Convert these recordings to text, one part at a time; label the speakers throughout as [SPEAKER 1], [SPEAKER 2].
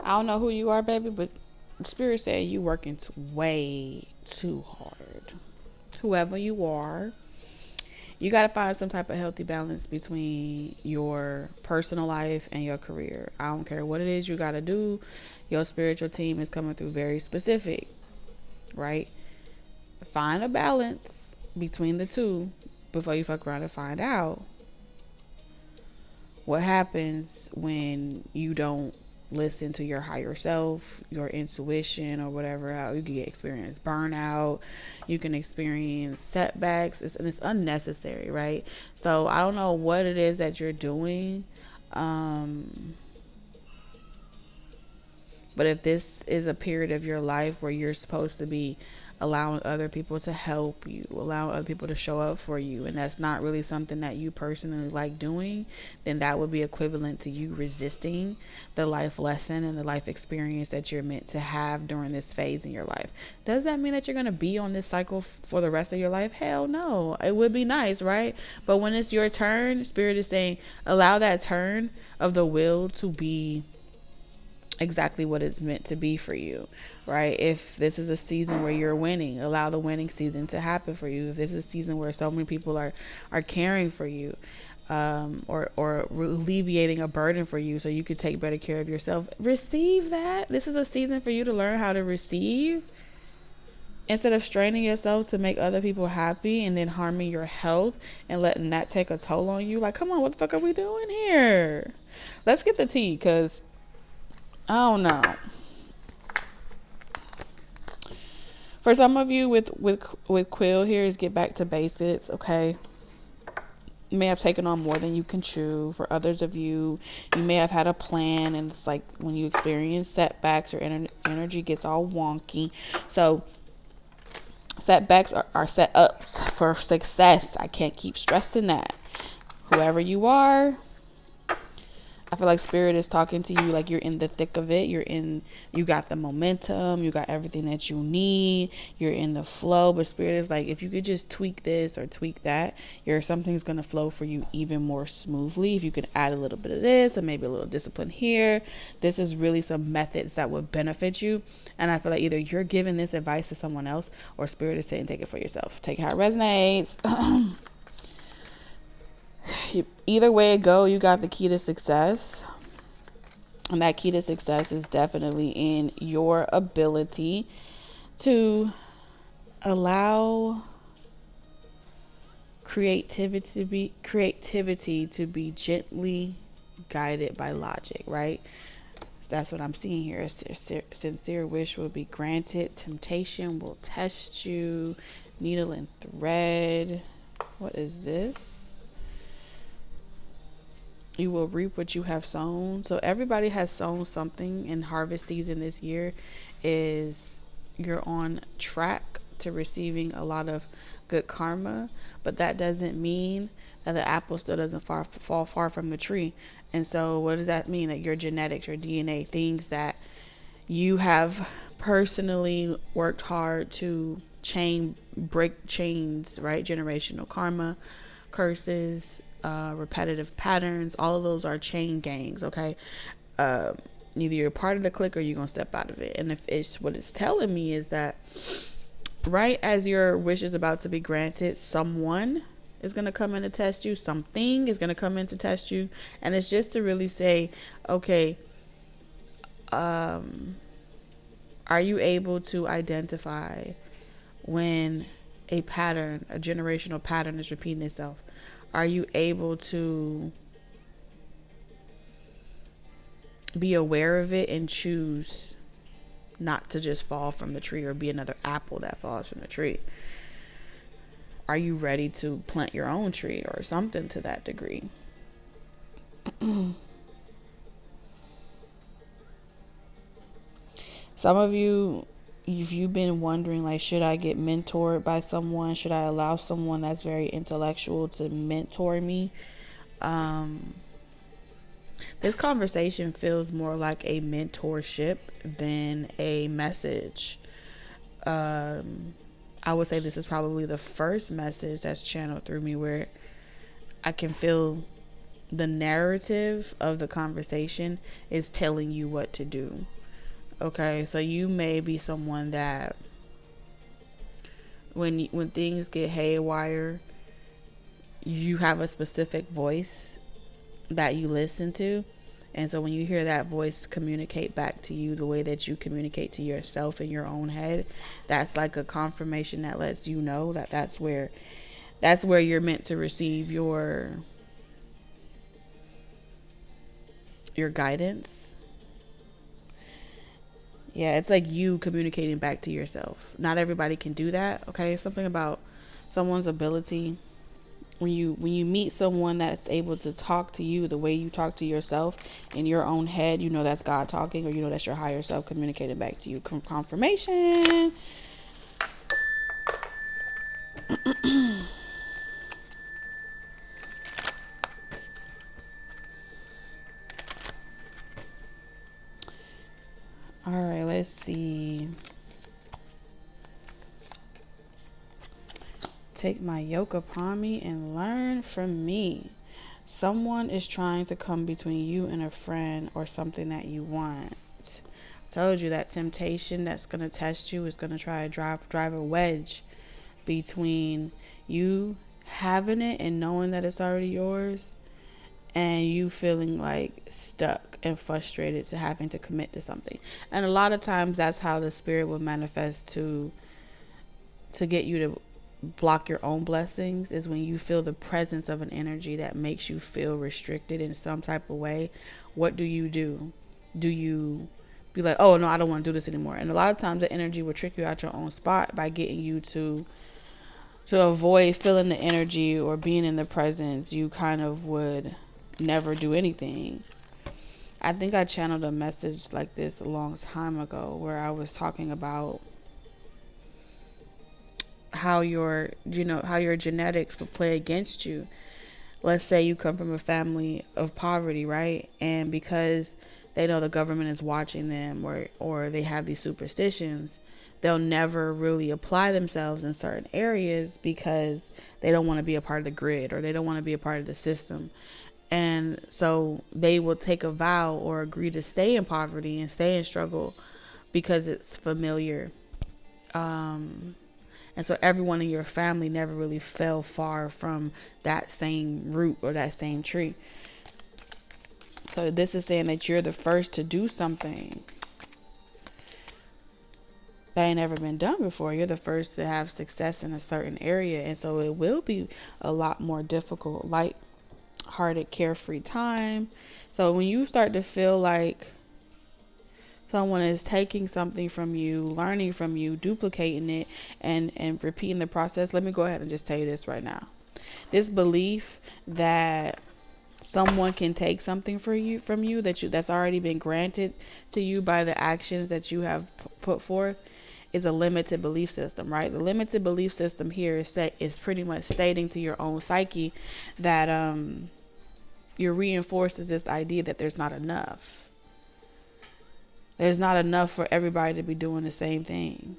[SPEAKER 1] I don't know who you are, baby, but Spirit said you working way too hard. Whoever you are, you got to find some type of healthy balance between your personal life and your career. I don't care what it is you got to do. Your spiritual team is coming through very specific, right? Find a balance between the two before you fuck around and find out what happens when you don't listen to your higher self, your intuition, or whatever. How you can experience burnout, you can experience setbacks, and it's unnecessary, right? So I don't know what it is that you're doing, but if this is a period of your life where you're supposed to be allowing other people to help you, allowing other people to show up for you, and that's not really something that you personally like doing, then that would be equivalent to you resisting the life lesson and the life experience that you're meant to have during this phase in your life. Does that mean that you're going to be on this cycle for the rest of your life? Hell no. It would be nice, right? But when it's your turn, Spirit is saying allow that turn of the wheel to be exactly what it's meant to be for you, right? If this is a season where you're winning, allow the winning season to happen for you. If this is a season where so many people are caring for you, or alleviating a burden for you so you could take better care of yourself, receive that. This is a season for you to learn how to receive instead of straining yourself to make other people happy and then harming your health and letting that take a toll on you. Like, come on, what the fuck are we doing here? Let's get the tea, because I don't know. For some of you with Quill here is get back to basics, okay? You may have taken on more than you can chew. For others of you, you may have had a plan, and it's like when you experience setbacks, your energy gets all wonky. So setbacks are set ups for success. I can't keep stressing that. Whoever you are, I feel like Spirit is talking to you like you're in the thick of it. You got the momentum, you got everything that you need, you're in the flow. But Spirit is like, if you could just tweak this or tweak that, something's going to flow for you even more smoothly. If you could add a little bit of this and maybe a little discipline here, this is really some methods that would benefit you. And I feel like either you're giving this advice to someone else, or Spirit is saying take it for yourself. Take it how it resonates. Either way it go, you got the key to success, and that key to success is definitely in your ability to allow creativity to be gently guided by logic, right? That's what I'm seeing here. A sincere wish will be granted. Temptation will test you. Needle and thread. What is this? You will reap what you have sown. So everybody has sown something, in harvest season this year is you're on track to receiving a lot of good karma, but that doesn't mean that the apple still doesn't fall far from the tree. And so what does that mean? That your genetics, your DNA, things that you have personally worked hard to break chains, right? Generational karma, curses, repetitive patterns, all of those are chain gangs, okay? Either you're part of the clique or you're gonna step out of it. And if it's what it's telling me is that right as your wish is about to be granted, someone is gonna come in to test you, something is gonna come in to test you, and it's just to really say, okay, are you able to identify when a generational pattern is repeating itself? Are you able to be aware of it and choose not to just fall from the tree or be another apple that falls from the tree? Are you ready to plant your own tree or something to that degree? Some of you, if you've been wondering, like, should I get mentored by someone? Should I allow someone that's very intellectual to mentor me? This conversation feels more like a mentorship than a message. I would say this is probably the first message that's channeled through me where I can feel the narrative of the conversation is telling you what to do. Okay, so you may be someone that when things get haywire, you have a specific voice that you listen to. And so when you hear that voice communicate back to you the way that you communicate to yourself in your own head, that's like a confirmation that lets you know that that's where you're meant to receive your guidance. Yeah, it's like you communicating back to yourself. Not everybody can do that, okay? Something about someone's ability. When you meet someone that's able to talk to you the way you talk to yourself in your own head, you know that's God talking, or you know that's your higher self communicating back to you. Confirmation. All right, let's see. Take my yoke upon me and learn from me. Someone is trying to come between you and a friend or something that you want. I told you that temptation that's going to test you is going to try to drive a wedge between you having it and knowing that it's already yours, and you feeling like stuck and frustrated to having to commit to something. And a lot of times that's how the spirit will manifest to get you to block your own blessings, is when you feel the presence of an energy that makes you feel restricted in some type of way. What do? Do you be like, oh no, I don't want to do this anymore? And a lot of times the energy will trick you out your own spot by getting you to avoid feeling the energy or being in the presence. You kind of would never do anything. I think I channeled a message like this a long time ago where I was talking about how your genetics would play against you. Let's say you come from a family of poverty, right? And because they know the government is watching them, or they have these superstitions, they'll never really apply themselves in certain areas because they don't want to be a part of the grid, or they don't want to be a part of the system. And so they will take a vow or agree to stay in poverty and stay in struggle because it's familiar. And so everyone in your family never really fell far from that same root or that same tree. So this is saying that you're the first to do something that ain't ever been done before. You're the first to have success in a certain area. And so it will be a lot more difficult, light-hearted, carefree time. So when you start to feel like someone is taking something from you, learning from you, duplicating it, and repeating the process, let me go ahead and just tell you this right now. This belief that someone can take something from you that's already been granted to you by the actions that you have put forth is a limited belief system, right? The limited belief system here is pretty much stating to your own psyche that you're reinforces this idea that there's not enough. There's not enough for everybody to be doing the same thing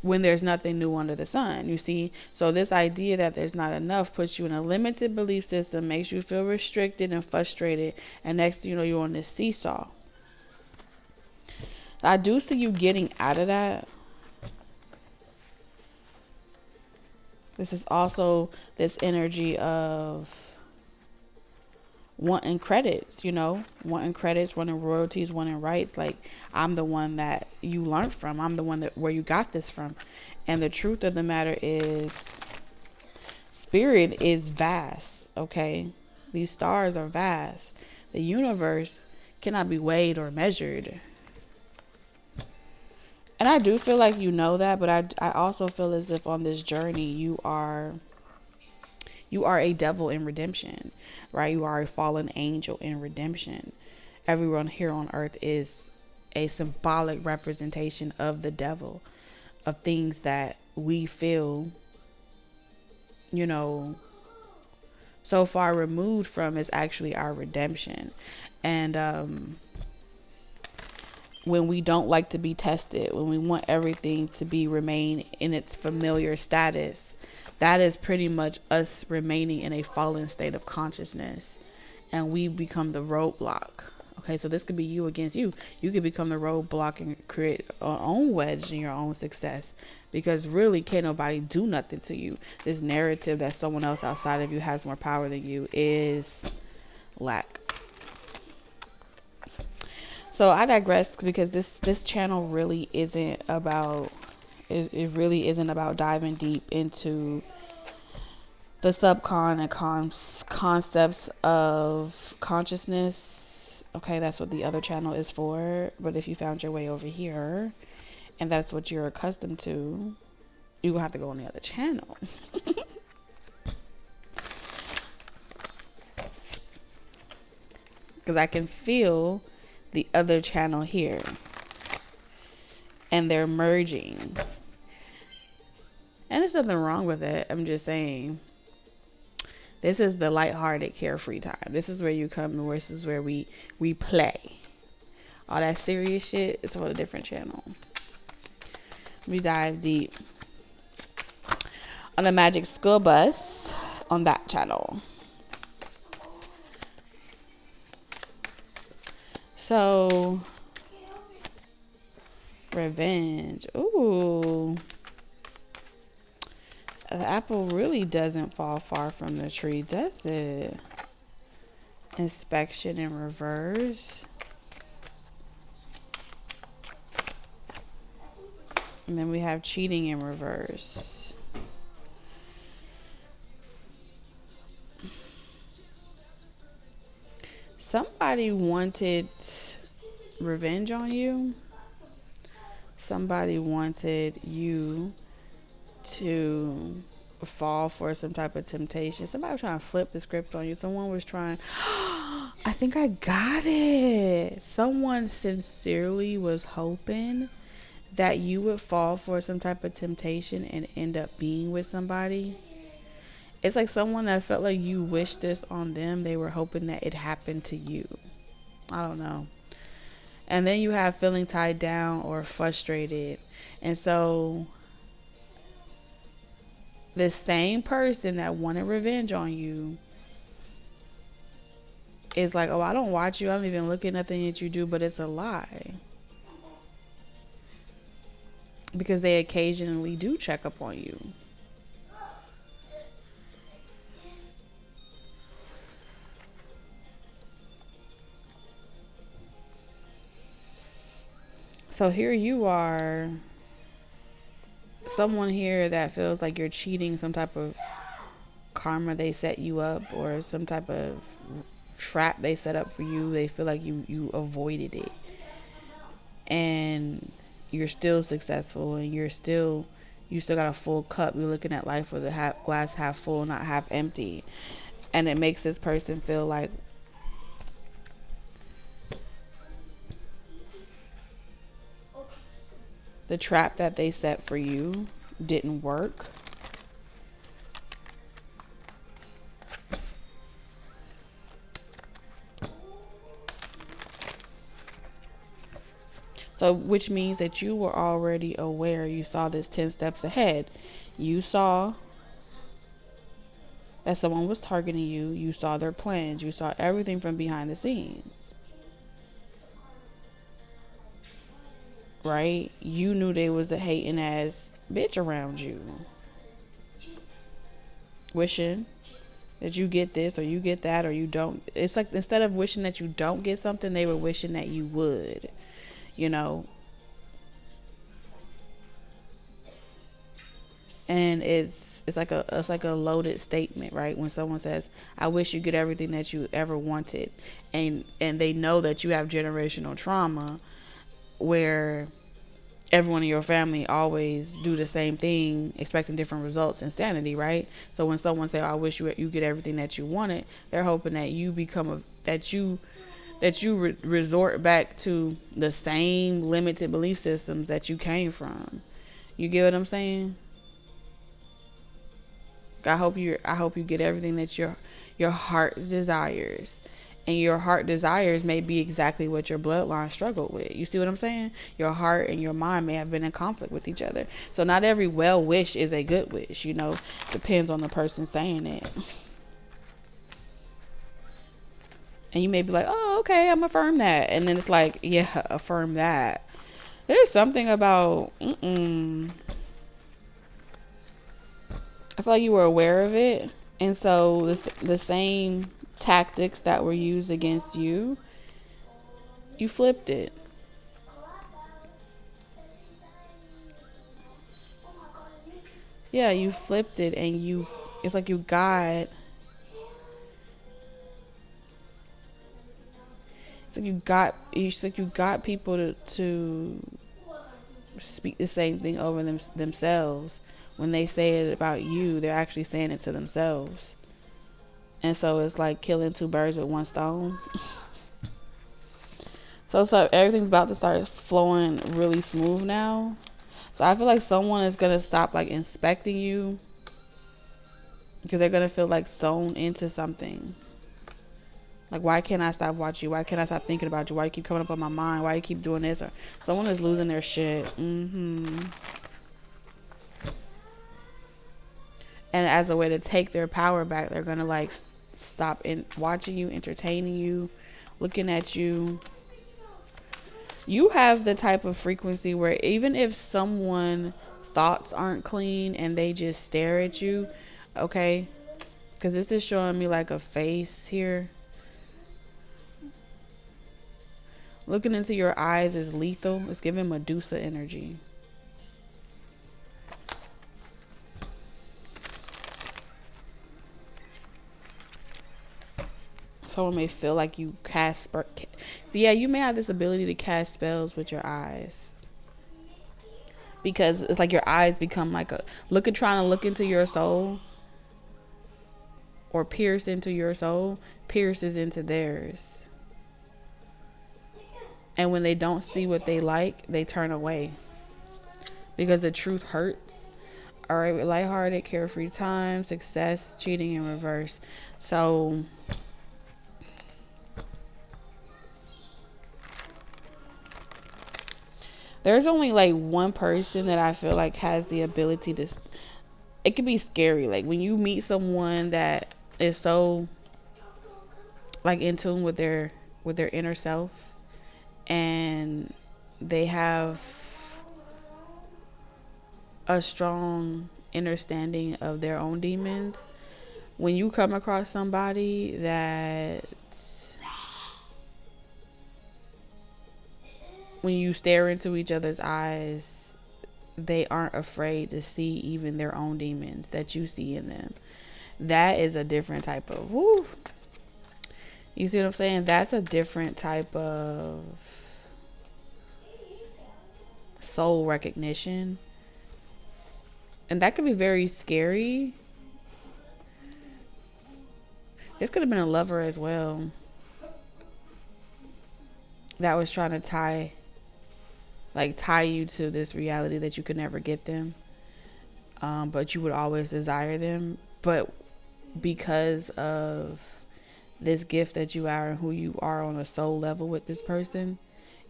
[SPEAKER 1] when there's nothing new under the sun, you see? So this idea that there's not enough puts you in a limited belief system, makes you feel restricted and frustrated, and next thing you know, you're on this seesaw. I do see you getting out of that. This is also this energy of wanting credits, wanting credits, wanting royalties, wanting rights. Like, I'm the one that you learned from. I'm the one where you got this from. And the truth of the matter is, spirit is vast, okay? These stars are vast. The universe cannot be weighed or measured. And I do feel like you know that, but I also feel as if on this journey you are a devil in redemption, right? You are a fallen angel in redemption. Everyone here on earth is a symbolic representation of the devil, of things that we feel, so far removed from is actually our redemption. And when we don't like to be tested, when we want everything to remain in its familiar status, that is pretty much us remaining in a fallen state of consciousness, and we become the roadblock. Okay, so this could be you against you. You could become the roadblock and create your own wedge in your own success, because really can't nobody do nothing to you. This narrative that someone else outside of you has more power than you is lack. So I digress, because this channel really isn't about, it really isn't about diving deep into the subcon and concepts of consciousness. Okay, that's what the other channel is for. But if you found your way over here and that's what you're accustomed to, you're gonna have to go on the other channel. Because I can feel the other channel here, and they're merging, and there's nothing wrong with it. I'm just saying, this is the lighthearted, carefree time. This is where you come. This is where we play. All that serious shit is for a different channel. We dive deep on the magic school bus on that channel. So, revenge. Ooh. The apple really doesn't fall far from the tree, does it? Inspection in reverse. And then we have cheating in reverse. Somebody wanted revenge on you. Somebody wanted you to fall for some type of temptation. Somebody was trying to flip the script on you. Someone was trying, I think I got it. Someone sincerely was hoping that you would fall for some type of temptation and end up being with somebody. It's like someone that felt like you wished this on them. They were hoping that it happened to you. I don't know. And then you have feeling tied down or frustrated. And so the same person that wanted revenge on you is like, oh, I don't watch you. I don't even look at nothing that you do, but it's a lie. Because they occasionally do check up on you. So here you are, someone here that feels like you're cheating, some type of karma they set you up, or some type of trap they set up for you. They feel like you avoided it, and you're still successful, and you still got a full cup. You're looking at life with a glass half full, not half empty, and it makes this person feel like the trap that they set for you didn't work. So, which means that you were already aware. You saw this 10 steps ahead. You saw that someone was targeting you. You saw their plans. You saw everything from behind the scenes. Right? You knew they was a hating ass bitch around you, wishing that you get this or you get that or you don't. It's like, instead of wishing that you don't get something, they were wishing that you would, you know. And it's like a loaded statement, right? When someone says, I wish you get everything that you ever wanted, and they know that you have generational trauma where everyone in your family always do the same thing, expecting different results, insanity, right? So when someone say, oh, I wish you get everything that you wanted, they're hoping that you become resort back to the same limited belief systems that you came from. You get what I'm saying? I hope you get everything that your heart desires, And your heart desires may be exactly what your bloodline struggled with. You see what I'm saying? Your heart and your mind may have been in conflict with each other. So not every well wish is a good wish, you know. Depends on the person saying it. And you may be like, oh, okay, I'm affirm that. And then it's like, yeah, affirm that. There's something about, I feel like you were aware of it. And so the same tactics that were used against you, you flipped it. Yeah, you flipped it, and it's like you got people to speak the same thing over themselves. When they say it about you, they're actually saying it to themselves. And so it's like killing two birds with one stone. So everything's about to start flowing really smooth now. So I feel like someone is going to stop like inspecting you, because they're going to feel like sewn into something. Like, why can't I stop watching you? Why can't I stop thinking about you? Why you keep coming up on my mind? Why you keep doing this? Or someone is losing their shit. And as a way to take their power back, they're going to like stop watching you, entertaining you, looking at you. You have the type of frequency where even if someone thoughts aren't clean and they just stare at you, okay, because this is showing me like a face here. Looking into your eyes is lethal. It's giving Medusa energy. Someone may feel like you cast. So yeah, you may have this ability to cast spells with your eyes, because it's like your eyes become like trying to look into your soul, or pierce into your soul, pierces into theirs. And when they don't see what they like, they turn away, because the truth hurts. All right, with lighthearted, carefree time, success, cheating in reverse. So there's only like one person that I feel like has the ability to, it can be scary. Like when you meet someone that is so like in tune with their inner self, and they have a strong understanding of their own demons. When you come across somebody that, when you stare into each other's eyes, they aren't afraid to see even their own demons that you see in them. That is a different type of, woo. You see what I'm saying? That's a different type of soul recognition. And that could be very scary. This could have been a lover as well that was trying to tie you to this reality that you could never get them, but you would always desire them. But because of this gift that you are and who you are on a soul level with this person,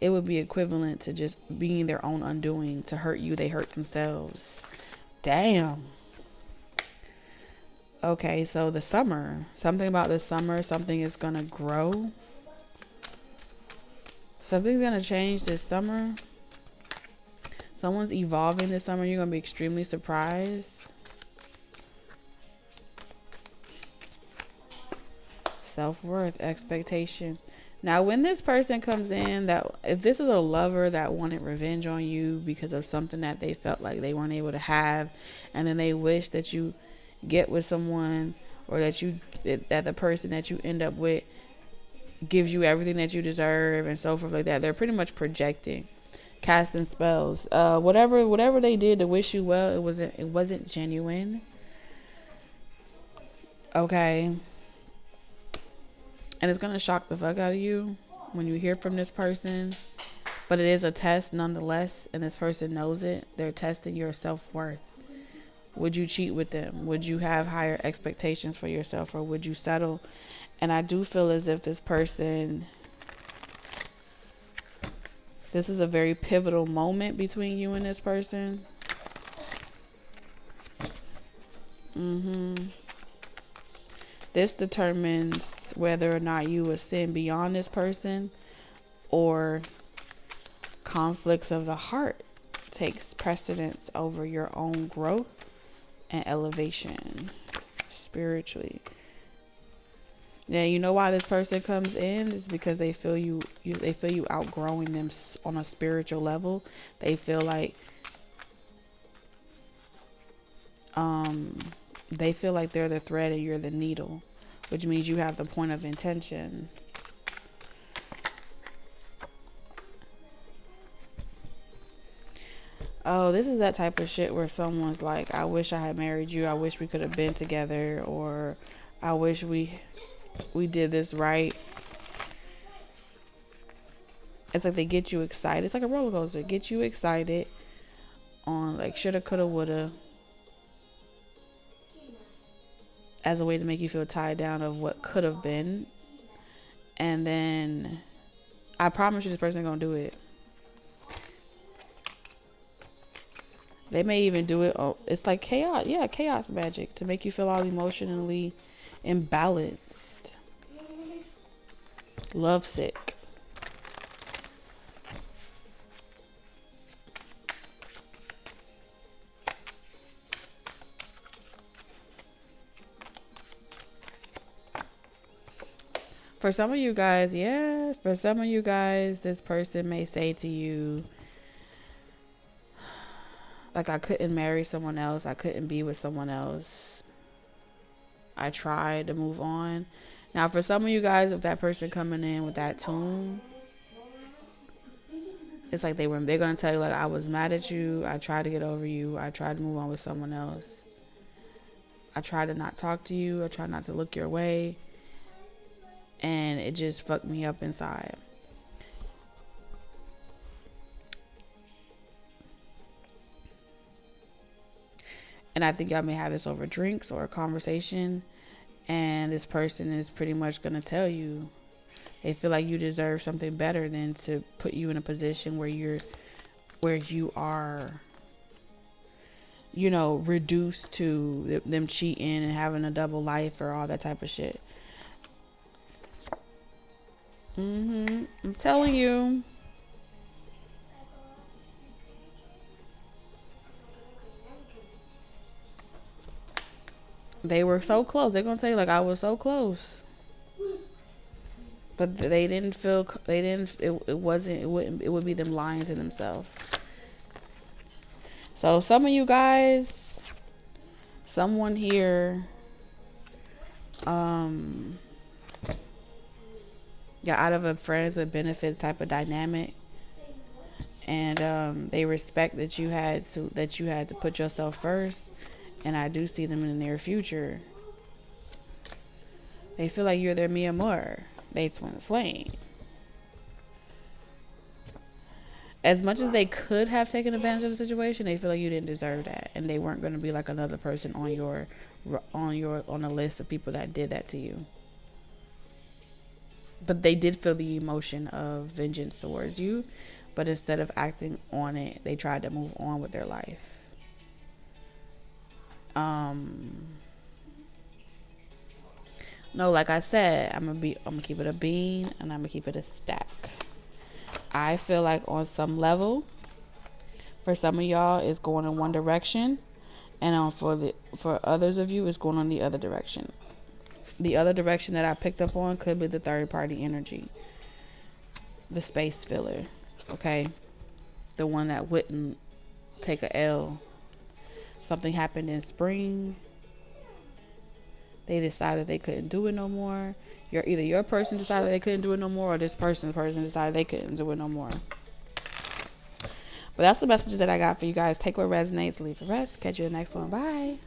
[SPEAKER 1] it would be equivalent to just being their own undoing. To hurt you, they hurt themselves. Damn. Okay, so the summer. Something about the summer. Something is going to grow. Something's going to change this summer. Someone's evolving this summer. You're going to be extremely surprised. Self-worth, expectation. Now, when this person comes in, that if this is a lover that wanted revenge on you because of something that they felt like they weren't able to have, and then they wish that you get with someone, or that the person that you end up with gives you everything that you deserve and so forth like that, they're pretty much projecting, casting spells. Whatever they did to wish you well, it wasn't genuine. Okay. And it's going to shock the fuck out of you when you hear from this person. But it is a test nonetheless. And this person knows it. They're testing your self-worth. Would you cheat with them? Would you have higher expectations for yourself? Or would you settle And I do feel as if this is a very pivotal moment between you and this person. This determines whether or not you ascend beyond this person, or conflicts of the heart takes precedence over your own growth and elevation spiritually. Now, you know why this person comes in is because they feel you outgrowing them on a spiritual level. They feel like they're the thread and you're the needle, which means you have the point of intention. Oh, this is that type of shit where someone's like, I wish I had married you. I wish we could have been together, or I wish we did this right. It's like they get you excited. It's like a roller coaster. Get you excited on like shoulda, coulda, woulda, as a way to make you feel tied down of what could have been. And then I promise you this person gonna do it. They may even do it. Oh, it's like chaos. Yeah, chaos magic to make you feel all emotionally imbalanced, lovesick. For some of you guys, this person may say to you, like, I couldn't marry someone else. I couldn't be with someone else. I tried to move on. Now, for some of you guys, if that person coming in with that tune, it's like they're going to tell you, like, I was mad at you. I tried to get over you. I tried to move on with someone else. I tried to not talk to you. I tried not to look your way. And it just fucked me up inside. And I think y'all may have this over drinks or a conversation. And this person is pretty much going to tell you they feel like you deserve something better than to put you in a position where you are, reduced to them cheating and having a double life or all that type of shit. I'm telling you. They were so close. They're going to say, like, I was so close. But it would be them lying to themselves. So some of you guys, someone here, got out of a friends with benefits type of dynamic. And, they respect that you had to put yourself first. And I do see them in the near future. They feel like you're their mi amor. They twin flame. As much as they could have taken advantage of the situation, they feel like you didn't deserve that, and they weren't going to be like another person on a list of people that did that to you. But they did feel the emotion of vengeance towards you, but instead of acting on it, they tried to move on with their life. No, like I said, I'm gonna keep it a bean, and I'm gonna keep it a stack. I feel like on some level, for some of y'all, it's going in one direction, and for others of you, it's going on the other direction. The other direction that I picked up on could be the third party energy, the space filler, okay, the one that wouldn't take a L. Something happened in spring. They decided they couldn't do it no more. Either your person decided they couldn't do it no more, or this person decided they couldn't do it no more. But that's the messages that I got for you guys. Take what resonates, leave the rest. Catch you in the next one. Bye.